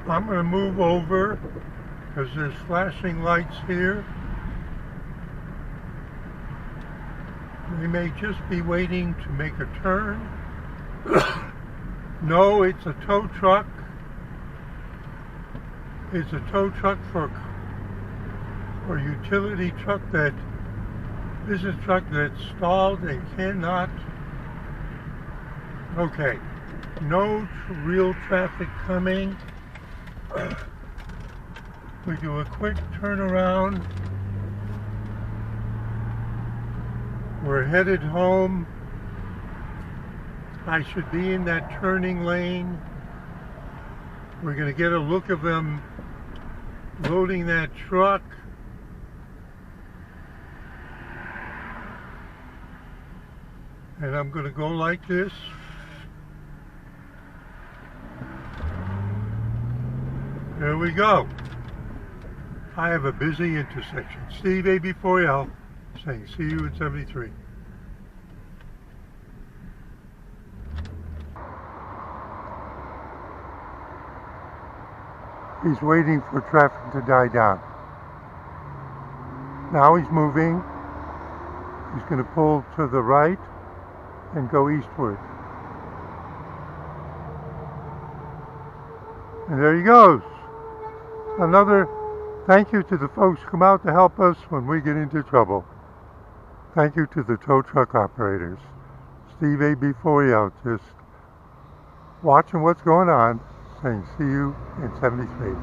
I'm going to move over because there's flashing lights here. They may just be waiting to make a turn. No, it's a tow truck. It's a tow truck for utility truck business truck that's stalled and cannot. Okay, no real traffic coming. We do a quick turnaround. We're headed home. I should be in that turning lane. We're going to get a look of them loading that truck. And I'm going to go like this. There we go. I have a busy intersection. Steve AB4L saying see you in 73. He's waiting for traffic to die down. Now he's moving. He's going to pull to the right and go eastward. And there he goes. Another thank you to the folks who come out to help us when we get into trouble. Thank you to the tow truck operators. Steve AB4 just watching what's going on, saying see you in 73.